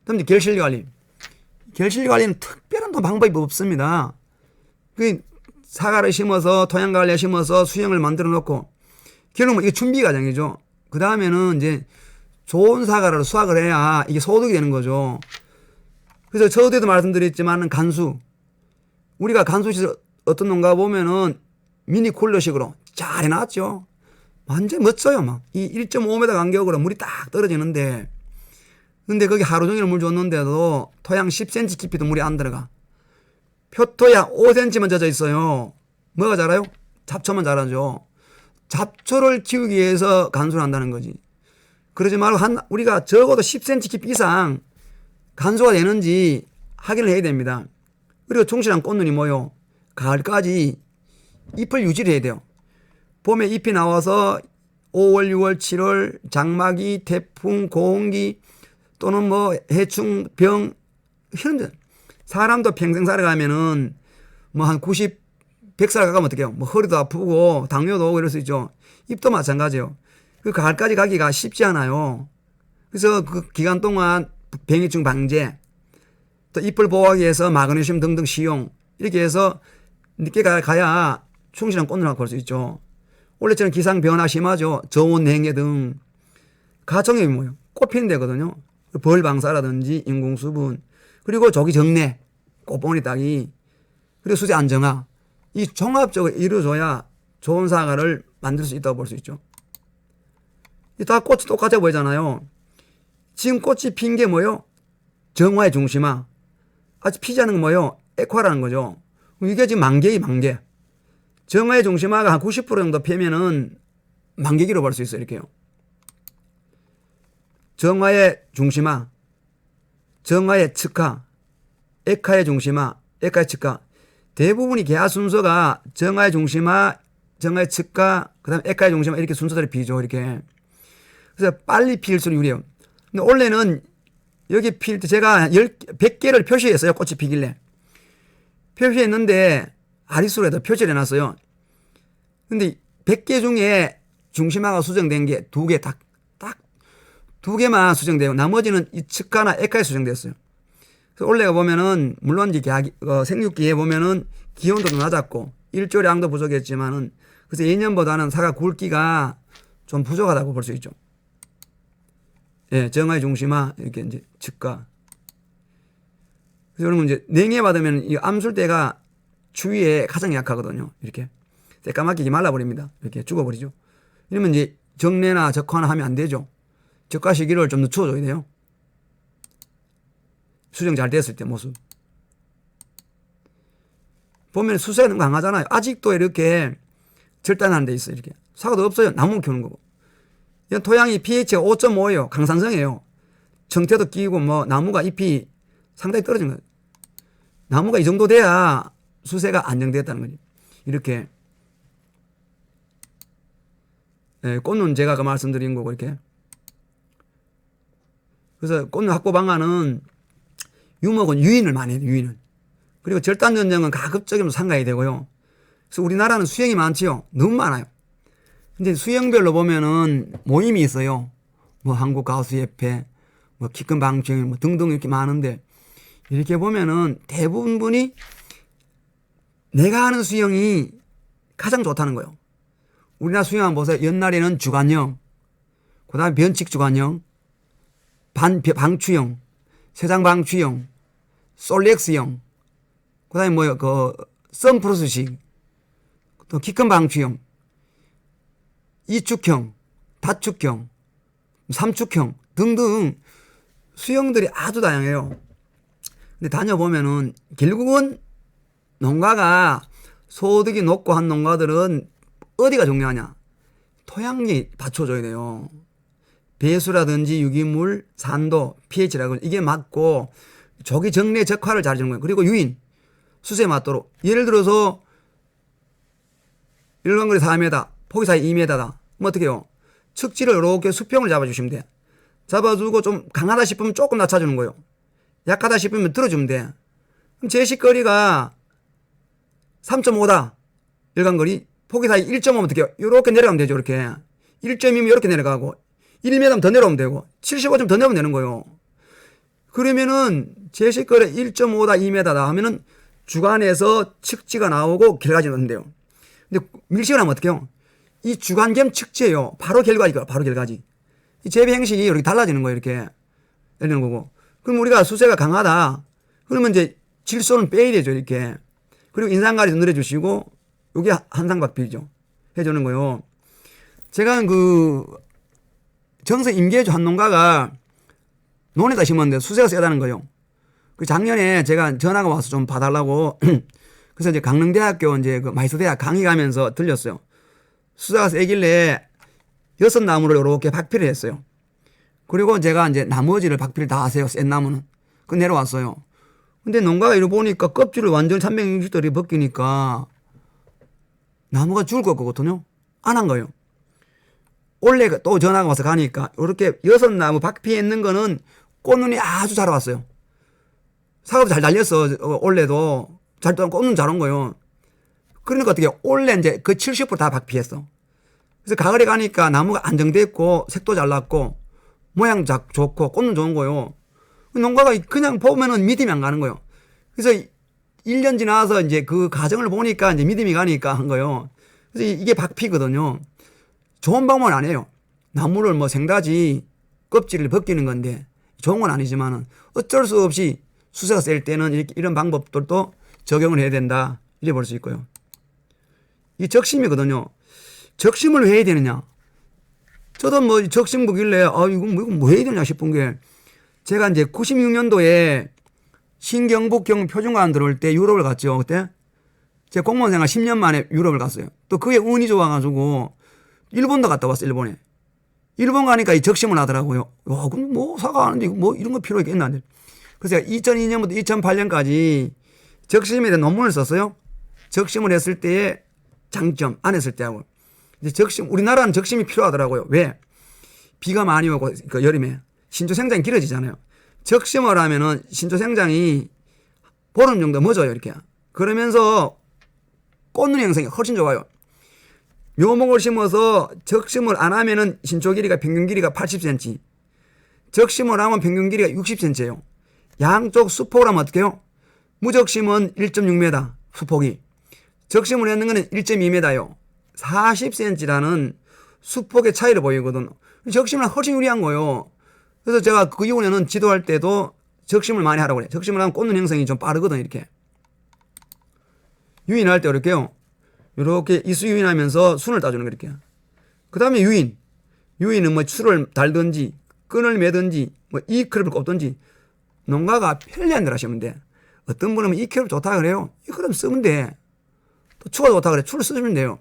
그럼 이제 결실관리. 결실관리는 특별한 또 방법이 없습니다. 그 사과를 심어서 토양관리에 심어서 수영을 만들어 놓고 결국은 이게 준비 과정이죠. 그 다음에는 이제 좋은 사과를 수확을 해야 이게 소득이 되는 거죠. 그래서 저때도 말씀드렸지만 간수. 우리가 간수시설 어떤 농가 보면은 미니 쿨러식으로 잘 해놨죠. 완전 멋져요. 막. 이 1.5m 간격으로 물이 딱 떨어지는데 근데 거기 하루 종일 물 줬는데도 토양 10cm 깊이도 물이 안 들어가. 표토야 5cm만 젖어 있어요. 뭐가 자라요? 잡초만 자라죠. 잡초를 키우기 위해서 간수를 한다는 거지. 그러지 말고 우리가 적어도 10cm 깊이 이상 간수가 되는지 확인을 해야 됩니다. 그리고 충실한 꽃눈이 뭐요? 가을까지 잎을 유지를 해야 돼요. 봄에 잎이 나와서 5월, 6월, 7월 장마기, 태풍, 고온기 또는 뭐 해충, 병 이런 사람도 평생 살아가면은 뭐 한 90, 100살 가까우면 어떡해요? 뭐 허리도 아프고 당뇨도 오고 이럴 수 있죠. 잎도 마찬가지예요. 그 가을까지 가기가 쉽지 않아요. 그래서 그 기간 동안 병해충 방제, 또 잎을 보호하기 위해서 마그네슘 등등 시용 이렇게 해서 늦게 가야 충실한 꽃을 볼 수 있죠. 원래처럼 기상 변화 심하죠. 저온 냉해 등 가청력이 뭐예요? 꽃 피는 데거든요. 벌 방사라든지 인공 수분 그리고 조기 정례, 꽃봉오리 따기 그리고 수제 안정화 이 종합적으로 이루어져야 좋은 사과를 만들 수 있다고 볼 수 있죠. 다 꽃이 똑같아 보이잖아요. 지금 꽃이 핀 게 뭐예요? 정화의 중심화. 아직 피지 않은 건 뭐예요? 액화라는 거죠. 이게 지금 만개이 만개. 정화의 중심화가 한 90% 정도 피면은 만개기로 볼 수 있어요. 이렇게요. 정화의 중심화, 정화의 측화, 액화의 중심화, 액화의 측화. 대부분이 계화 순서가 정화의 중심화, 정화의 측화, 그 다음에 액화의 중심화 이렇게 순서대로 피죠. 이렇게. 그래서 빨리 필수록 유리해요. 근데 원래는 여기 필 때 제가 100개를 표시했어요. 꽃이 피길래. 표시했는데 아리수로에다 표시를 해놨어요. 근데 100개 중에 중심화가 수정된 게 2개 딱 2개만 수정되고 나머지는 이 측가나 액가에 수정됐어요. 그래서 원래 보면은 물론 이제 생육기에 보면은 기온도 낮았고 일조량도 부족했지만은 그래서 예년보다는 사과 굵기가 좀 부족하다고 볼 수 있죠. 예, 정화의 중심화 이렇게 이제 측가. 그래서 여러분 이제 냉해 받으면 이 암술대가 추위에 가장 약하거든요. 이렇게 새까맣게 말라버립니다. 이렇게 죽어버리죠. 이러면 이제 정례나 적화나 하면 안 되죠. 적화 시기를 좀 늦춰줘야 돼요. 수정 잘 됐을 때 모습. 보면 수세는 강하잖아요. 아직도 이렇게 절단하는 데 있어요. 이렇게. 사과도 없어요. 나무 키우는 거고. 토양이 pH가 5.5예요. 강산성이에요. 정태도 끼고 뭐 나무가 잎이 상당히 떨어진 거예요. 나무가 이 정도 돼야 수세가 안정됐다는 거지. 이렇게. 예, 꽃눈 제가 아까 말씀드린 거고 이렇게. 그래서 꽃눈 확보 방안은 유목은 유인을 많이 해요. 유인을. 그리고 절단 전정은 가급적이면 상가해야 되고요. 그래서 우리나라는 수영이 많지요. 너무 많아요. 근데 수영별로 보면은 모임이 있어요. 뭐 한국가수협회, 뭐 키큰 방충, 뭐 등등 이렇게 많은데 이렇게 보면은 대부분 분이 내가 하는 수영이 가장 좋다는 거예요. 우리나라 수영 한번 보세요. 옛날에는 주관형, 그 다음에 변칙 주관형, 방추형, 세장 솔렉스형, 그 다음에 뭐요, 썬프로스식, 또 키 큰 방추형, 이축형, 다축형, 삼축형 등등 수영들이 아주 다양해요. 근데 다녀보면은 결국은 농가가 소득이 높고 한 농가들은 어디가 중요하냐? 토양이 받쳐줘야 돼요. 배수라든지 유기물, 산도, pH라고 이게 맞고 조기 정례 적화를 잘 해주는 거예요. 그리고 유인, 수세 맞도록. 예를 들어서 일반거리 4m, 폭이 사이 2m다. 뭐 어떻게 해요? 측지를 이렇게 수평을 잡아주시면 돼. 잡아주고 좀 강하다 싶으면 조금 낮춰주는 거예요. 약하다 싶으면 들어주면 돼. 그럼 제식거리가 3.5다. 일간거리. 폭이 사이 1.5면 어떻게 해요? 이렇게 내려가면 되죠. 이렇게. 1.2면 이렇게 내려가고 1m면 더 내려오면 되고 75점 더 내려오면 되는 거예요. 그러면은 제시거리 1.5다 2m다 하면은 주간에서 측지가 나오고 결과지가 나온대요. 근데 밀식을 하면 어떻게 해요? 이 주간 겸 측지예요. 바로 결과지가 바로 결과지. 이 재배 행식이 이렇게 달라지는 거예요. 이렇게 되는 거고. 그럼 우리가 수세가 강하다. 그러면 이제 질소는 빼야 되죠. 이렇게. 그리고 인상가리도 늘어주시고 이게 한상박피죠. 해주는 거요. 제가 그 정서 임계주 한 농가가 논에다 심었는데 수세가 세다는 거예요. 그 작년에 제가 전화가 와서 좀 봐달라고 그래서 이제 강릉대학교 이제 그 마이스대학 강의 가면서 들렸어요. 수세가 세길래 6나무를 이렇게 박피를 했어요. 그리고 제가 이제 나머지를 박피를 다 하세요. 센 나무는. 그 내려왔어요. 근데 농가가 이러 보니까 껍질을 완전히 360도로 벗기니까 나무가 죽을 것 같거든요. 안 한 거예요. 원래 또 전화가 와서 가니까 이렇게 6나무 박피했는 거는 꽃눈이 아주 잘 왔어요. 사과도 잘 달렸어. 올해도 잘 꽃눈 잘 온 거예요. 그러니까 어떻게 올해 이제 그 70%다 박피했어. 그래서 가을에 가니까 나무가 안정됐고 색도 잘 났고 모양 좋고 꽃눈 좋은 거예요. 농가가 그냥 보면은 믿음이 안 가는 거예요. 그래서 1년 지나서 이제 그 과정을 보니까 이제 믿음이 가니까 한 거예요. 그래서 이게 박피거든요. 좋은 방법은 아니에요. 나무를 뭐 생다지 껍질을 벗기는 건데 좋은 건 아니지만은 어쩔 수 없이 수세가 셀 때는 이런 방법들도 적용을 해야 된다. 이래 볼 수 있고요. 이 적심이거든요. 적심을 왜 해야 되느냐. 저도 뭐 적심 보길래 이건 뭐 해야 되냐 싶은 게 제가 이제 96년도에 신경북경 표준관 들어올 때 유럽을 갔죠. 그때 제가 공무원 생활 10년 만에 유럽을 갔어요. 또 그게 운이 좋아가지고 일본도 갔다 왔어요. 일본에. 일본 가니까 이 적심을 하더라고요. 와, 그럼 뭐 사과 하는데 뭐 이런 거 필요 있겠나. 그래서 제가 2002년부터 2008년까지 적심에 대한 논문을 썼어요. 적심을 했을 때의 장점, 안 했을 때하고. 이제 적심, 우리나라는 적심이 필요하더라고요. 왜? 비가 많이 오고 그 여름에 신조 생장이 길어지잖아요. 적심을 하면은 신조 생장이 보름 정도 멎어요. 이렇게. 그러면서 꽃눈 형성이 훨씬 좋아요. 묘목을 심어서 적심을 안 하면은 신초 길이가 평균 길이가 80cm. 적심을 하면 평균 길이가 60cm예요. 양쪽 수폭을 하면 어떻게 해요? 무적심은 1.6m 수폭이. 적심을 했는 거는 1.2m요. 40cm라는 수폭의 차이를 보이거든. 적심은 훨씬 유리한 거예요. 그래서 제가 그 이후에는 지도할 때도 적심을 많이 하라고 그래요. 적심을 하면 꽃눈 형성이 좀 빠르거든, 이렇게. 유인할 때 이렇게요. 이렇게 이수 유인하면서 순을 따주는 거 이렇게. 그 다음에 유인. 유인은 뭐 술을 달든지, 끈을 매든지, 뭐 이클을 꼽든지, 농가가 편리한 대로 하시면 돼. 어떤 분은 이클을 좋다 그래요. 이클을 쓰면 돼. 또 추가 좋다 그래. 추를 쓰시면 돼요.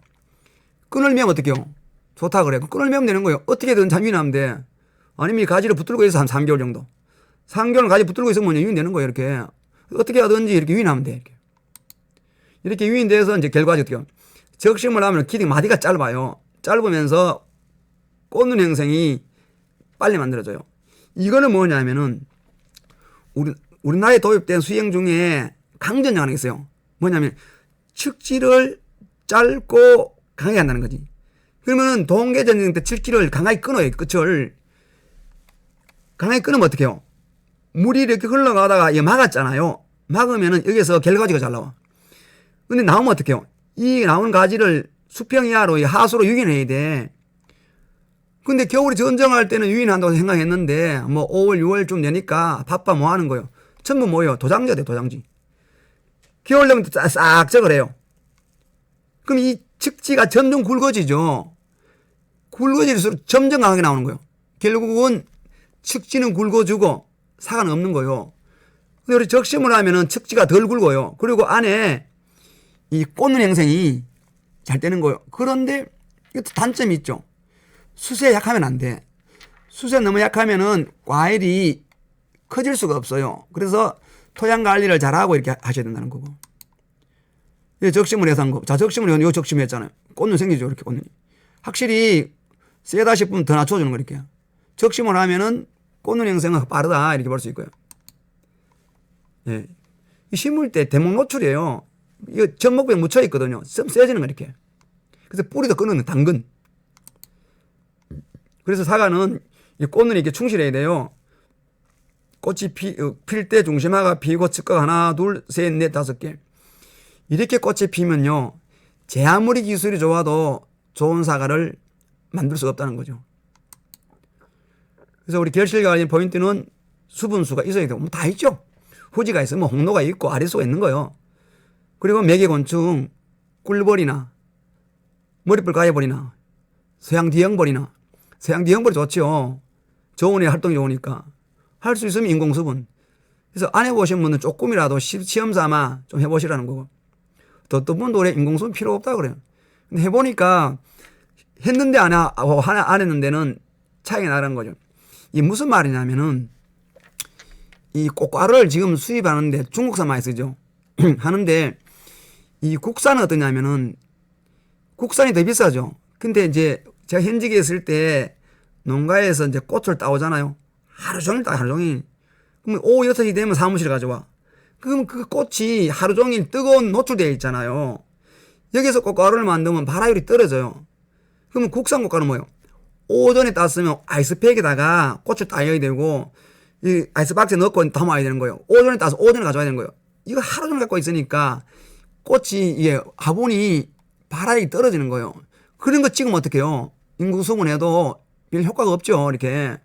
끈을 매면 어떻게 해요? 좋다 그래. 끈을 매면 되는 거예요. 어떻게든 참 유인하면 돼. 아니면 가지를 붙들고 있어 한 3개월 정도. 3개월 가지 붙들고 있으면 유인되는 거예요. 이렇게. 어떻게 하든지 이렇게 유인하면 돼. 이렇게 유인돼서 이제 결과지 어떻게 해요? 적심을 하면 기둥 마디가 짧아요. 짧으면서 꽃눈 형성이 빨리 만들어져요. 이거는 뭐냐면은 우리나라에 도입된 수행 중에 강전장 하나 있어요. 뭐냐면 측지를 짧고 강하게 한다는 거지. 그러면은 동계전쟁 때 측지를 강하게 끊어요. 끝을. 강하게 끊으면 어떻게 해요? 물이 이렇게 흘러가다가 이게 막았잖아요. 막으면은 여기서 결과지가 잘 나와. 근데 나오면 어떻게 해요? 이 나온 가지를 수평 이하로 하수로 유인해야 돼. 근데 겨울에 전정할 때는 유인한다고 생각했는데 뭐 5월 6월쯤 되니까 바빠 뭐 하는 거예요? 전부 뭐예요? 도장지가 돼. 도장지. 겨울 되면 싹 적을 해요. 그럼 이 측지가 점점 굵어지죠. 굵어질수록 점점 강하게 나오는 거예요. 결국은 측지는 굵어지고 사과는 없는 거예요. 근데 우리 적심을 하면은 측지가 덜 굵어요. 그리고 안에 이 꽃눈 형성이 잘 되는 거예요. 그런데 이것도 단점이 있죠. 수세에 약하면 안 돼. 수세에 너무 약하면은 과일이 커질 수가 없어요. 그래서 토양 관리를 잘하고 이렇게 하셔야 된다는 거고. 이 적심을 해서 한 거. 자, 적심을 해서 요 적심을 했잖아요. 꽃눈 생기죠. 이렇게 꽃눈이. 확실히 세다 싶으면 더 낮춰주는 거 이렇게. 적심을 하면은 꽃눈 형성은 빠르다. 이렇게 볼 수 있고요. 예. 심을 때 대목 노출이에요. 이거 전목부에 묻혀 있거든요. 세지는 거 이렇게. 그래서 뿌리도 끊는 당근. 그래서 사과는 이 꽃눈이 이렇게 충실해야 돼요. 꽃이 필 때 중심화가 피고 측가 하나, 둘, 셋, 넷, 5개. 이렇게 꽃이 피면요. 제 아무리 기술이 좋아도 좋은 사과를 만들 수가 없다는 거죠. 그래서 우리 결실과의 포인트는 수분수가 있어야 되고, 뭐 다 있죠. 후지가 있으면 홍로가 있고 아리수가 있는 거예요. 그리고 매개곤충, 꿀벌이나 머리뿔 가해벌이나 서양디형벌이나 서양디형벌이 좋죠. 저온에 활동이 좋으니까. 할 수 있으면 인공수분. 그래서 안 해보신 분은 조금이라도 시험 삼아 좀 해보시라는 거고. 또 분도 그래 인공수분 필요 없다 그래요. 근데 해보니까 했는데 안 했는 데는 차이가 나는 거죠. 이 무슨 말이냐면은 이 꽃가루를 지금 수입하는데 중국산 많이 쓰죠. 하는데 이 국산은 어떠냐면은 국산이 더 비싸죠. 근데 이제 제가 현직에 있을 때 농가에서 이제 꽃을 따오잖아요. 하루 종일 따 하루 종일. 그러면 오후 6시 되면 사무실에 가져와. 그럼 그 꽃이 하루 종일 뜨거운 노출되어 있잖아요. 여기서 꽃가루를 만들면 발화율이 떨어져요. 그러면 국산 꽃가루 뭐예요? 오전에 땄으면 아이스팩에다가 꽃을 따야 되고 이 아이스박스에 넣고 담아야 되는 거예요. 오전에 따서 오전에 가져와야 되는 거예요. 이거 하루 종일 갖고 있으니까 꽃이 이게 화분이 발화율이 떨어지는 거예요. 그런 거 찍으면 어떡해요? 인공수분해도 별 효과가 없죠. 이렇게.